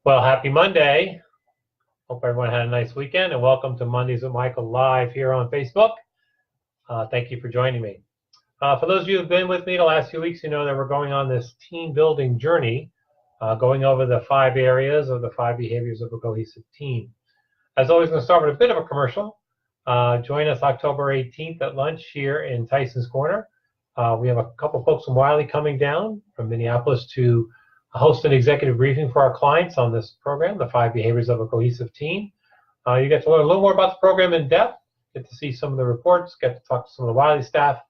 Well, happy Monday. Hope everyone had a nice weekend, and welcome to Mondays with Michael live here on Facebook. Thank you for joining me. For those of you who have been with me the last few weeks, you know that we're going on this team building journey, going over the 5 areas of the 5 behaviors of a cohesive team. As always, I'm going to start with a bit of a commercial. Join us October 18th at lunch here in Tyson's Corner. We have a couple folks from Wiley coming down from Minneapolis to host an executive briefing for our clients on this program, the 5 behaviors of a cohesive team. You get to learn a little more about the program in depth, get to see some of the reports, get to talk to some of the Wiley staff,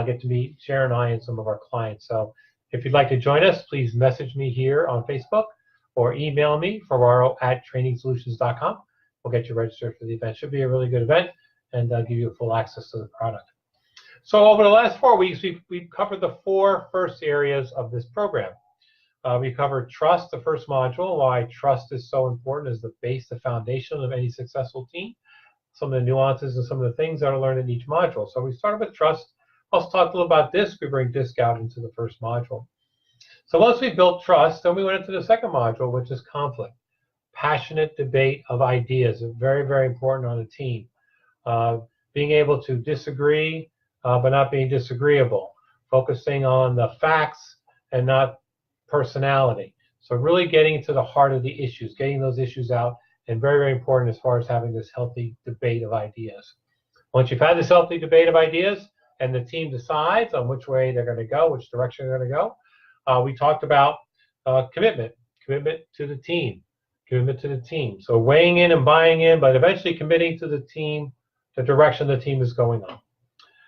get to meet Sharon and I and some of our clients. So if you'd like to join us, please message me here on Facebook or email me, ferraro@trainingsolutions.com. We'll get you registered for the event. Should be a really good event and give you full access to the product. So over the last 4 weeks, we've covered the 4 first areas of this program. We covered trust, the first module, why trust is so important as the base, the foundation of any successful team, some of the nuances and some of the things that are learned in each module. So we started with trust. Also talked a little about DISC. We bring DISC out into the first module. So once we built trust, then we went into the second module, which is conflict. Passionate debate of ideas, very, very important on a team. Being able to disagree, but not being disagreeable. Focusing on the facts and not personality. So really getting to the heart of the issues, getting those issues out, and very, very important as far as having this healthy debate of ideas. Once you've had this healthy debate of ideas and the team decides on which way they're going to go, which direction they're going to go, we talked about commitment to the team, So weighing in and buying in, but eventually committing to the team, the direction the team is going on.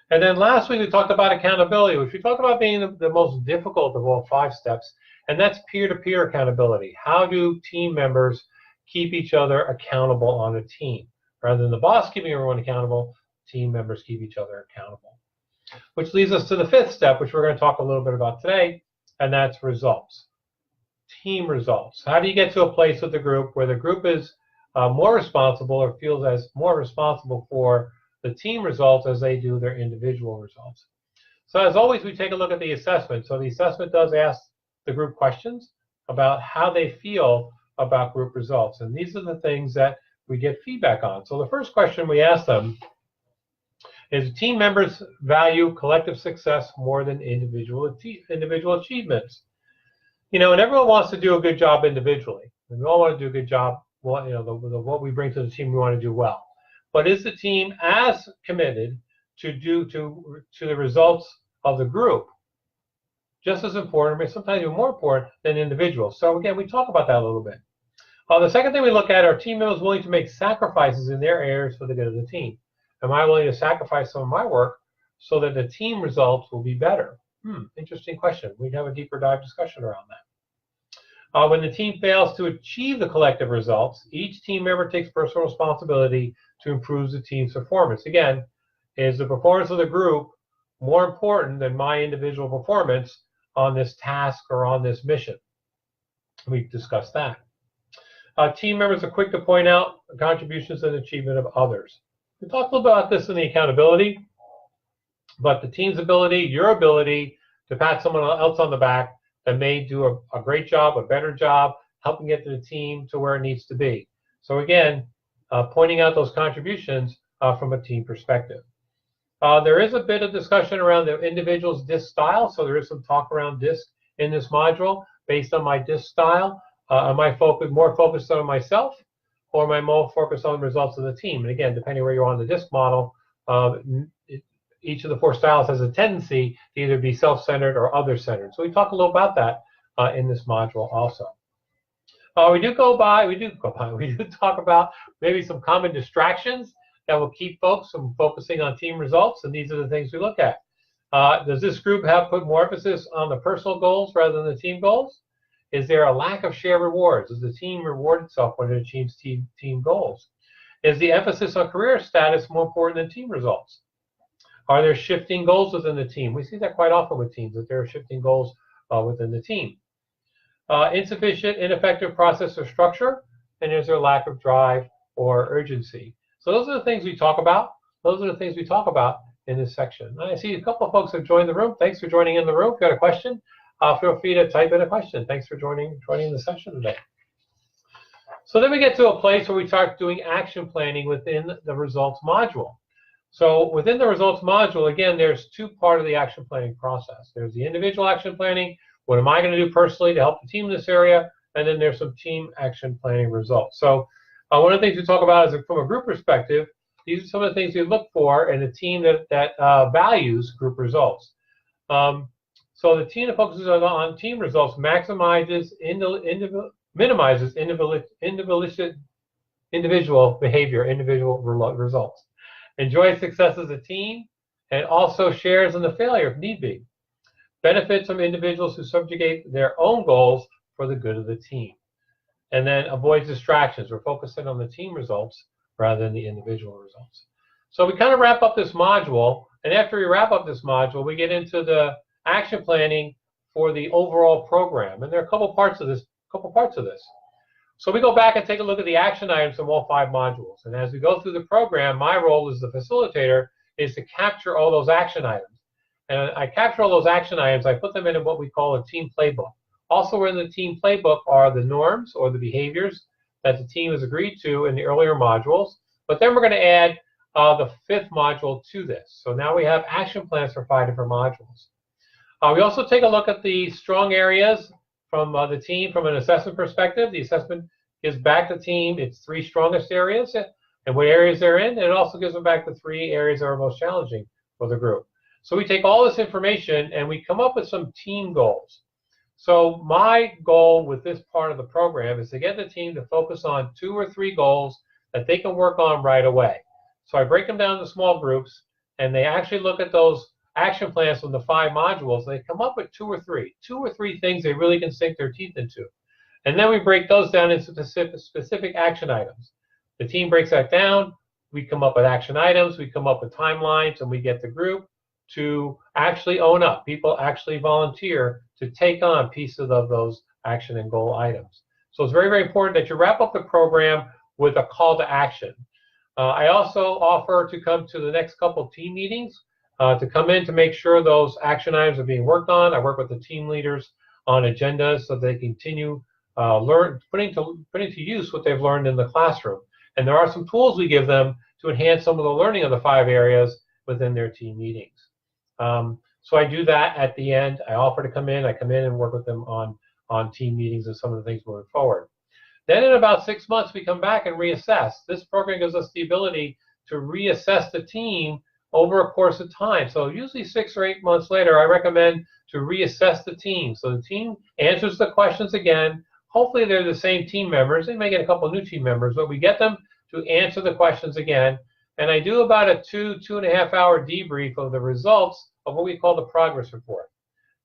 And then last week we talked about accountability, which we talked about being the most difficult of all 5 steps. And that's peer-to-peer accountability. How do team members keep each other accountable on a team? Rather than the boss keeping everyone accountable, team members keep each other accountable. Which leads us to the 5th step, which we're going to talk a little bit about today, and that's results. Team results. How do you get to a place with the group where the group is more responsible or feels as more responsible for the team results as they do their individual results? So as always, we take a look at the assessment. So the assessment does ask the group questions about how they feel about group results. And these are the things that we get feedback on. So the first question we ask them is, team members value collective success more than individual achievements? You know, and everyone wants to do a good job individually. And we all want to do a good job. Well, you know, what we bring to the team, we want to do well. But is the team as committed to the results of the group? Just as important, but sometimes even more important than individuals. So again, we talk about that a little bit. The second thing we look at are team members willing to make sacrifices in their areas for the good of the team. Am I willing to sacrifice some of my work so that the team results will be better? Interesting question. We'd have a deeper dive discussion around that. When the team fails to achieve the collective results, each team member takes personal responsibility to improve the team's performance. Again, is the performance of the group more important than my individual performance on this task or on this mission? We've discussed that. Team members are quick to point out the contributions and achievement of others. We talked a little about this in the accountability, but the team's ability, your ability to pat someone else on the back that may do a great job, a better job, helping get the team to where it needs to be. So again, pointing out those contributions from a team perspective. There is a bit of discussion around the individual's DISC style, so there is some talk around DISC in this module based on my DISC style. Am I more focused on myself, or am I more focused on the results of the team? And again, depending where you're on the DISC model, each of the 4 styles has a tendency to either be self-centered or other-centered. So we talk a little about that in this module also. We do talk about maybe some common distractions that will keep folks from focusing on team results, and these are the things we look at. Does this group have put more emphasis on the personal goals rather than the team goals? Is there a lack of shared rewards? Does the team reward itself when it achieves team goals? Is the emphasis on career status more important than team results? Are there shifting goals within the team? We see that quite often with teams, that there are shifting goals within the team. Insufficient, ineffective process or structure, and is there a lack of drive or urgency? So those are the things we talk about. Those are the things we talk about in this section. I see a couple of folks have joined the room. Thanks for joining in the room. If you got a question, feel free to type in a question. Thanks for joining the session today. So then we get to a place where we start doing action planning within the results module. So within the results module, again, there's two parts of the action planning process. There's the individual action planning. What am I going to do personally to help the team in this area? And then there's some team action planning results. So one of the things we talk about is from a group perspective, these are some of the things we look for in a team that values group results. So the team that focuses on team results minimizes individual behavior, individual results, enjoys success as a team, and also shares in the failure if need be. Benefits from individuals who subjugate their own goals for the good of the team. And then avoids distractions. We're focusing on the team results rather than the individual results. So we kind of wrap up this module, and after we wrap up this module, we get into the action planning for the overall program. And there are a couple parts of this. So we go back and take a look at the action items from all 5 modules. And as we go through the program, my role as the facilitator is to capture all those action items. And I capture all those action items, I put them into what we call a team playbook. Also in the team playbook are the norms or the behaviors that the team has agreed to in the earlier modules. But then we're going to add the 5th module to this. So now we have action plans for 5 different modules. We also take a look at the strong areas from the team from an assessment perspective. The assessment gives back the team its 3 strongest areas and what areas they're in, and it also gives them back the 3 areas that are most challenging for the group. So we take all this information and we come up with some team goals. So my goal with this part of the program is to get the team to focus on 2 or 3 goals that they can work on right away. So I break them down into small groups, and they actually look at those action plans from the 5 modules. They come up with 2 or 3 things they really can sink their teeth into. And then we break those down into specific action items. The team breaks that down. We come up with action items. We come up with timelines, and we get the group to actually own up. People actually volunteer to take on pieces of those action and goal items. So it's very, very important that you wrap up the program with a call to action. I also offer to come to the next couple team meetings to come in to make sure those action items are being worked on. I work with the team leaders on agendas so they continue putting to use what they've learned in the classroom. And there are some tools we give them to enhance some of the learning of the 5 areas within their team meetings. So I do that at the end. I offer to come in. I come in and work with them on team meetings and some of the things moving forward. Then in about 6 months, we come back and reassess. This program gives us the ability to reassess the team over a course of time. So usually 6 or 8 months later, I recommend to reassess the team. So the team answers the questions again. Hopefully they're the same team members. They may get a couple new team members, but we get them to answer the questions again. And I do about a 2.5 hour debrief of the results of what we call the progress report.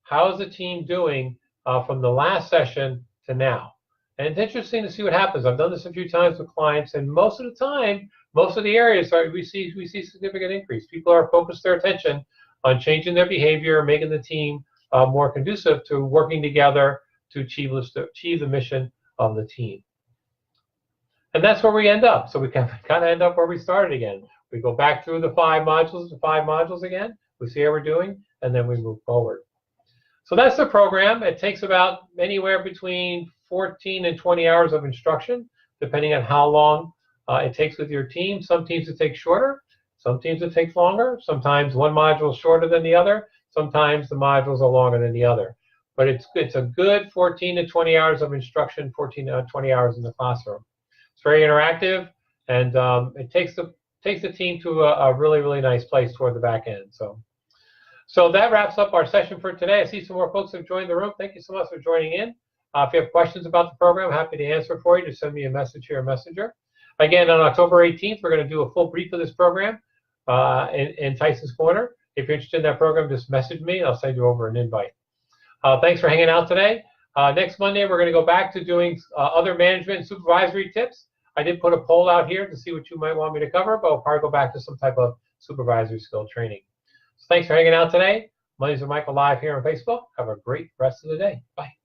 How is the team doing from the last session to now? And it's interesting to see what happens. I've done this a few times with clients, and most of the time, most of the areas we see significant increase. People are focused their attention on changing their behavior, making the team more conducive to working together to achieve the mission of the team. And that's where we end up. So we kind of end up where we started again. We go back through the 5 modules again. We see how we're doing, and then we move forward. So that's the program. It takes about anywhere between 14 and 20 hours of instruction, depending on how long it takes with your team. Some teams it takes shorter. Some teams it takes longer. Sometimes one module is shorter than the other. Sometimes the modules are longer than the other. But it's a good 14 to 20 hours of instruction, 14 to 20 hours in the classroom. It's very interactive, and it takes the team to a really, really nice place toward the back end. So that wraps up our session for today. I see some more folks have joined the room. Thank you so much for joining in. If you have questions about the program, happy to answer for you. Just send me a message here, Messenger. Again, on October 18th, we're going to do a full brief of this program in Tyson's Corner. If you're interested in that program, just message me, and I'll send you over an invite. Thanks for hanging out today. Next Monday, we're going to go back to doing other management and supervisory tips. I did put a poll out here to see what you might want me to cover, but I'll probably go back to some type of supervisory skill training. So thanks for hanging out today. Mondays with Michael live here on Facebook. Have a great rest of the day. Bye.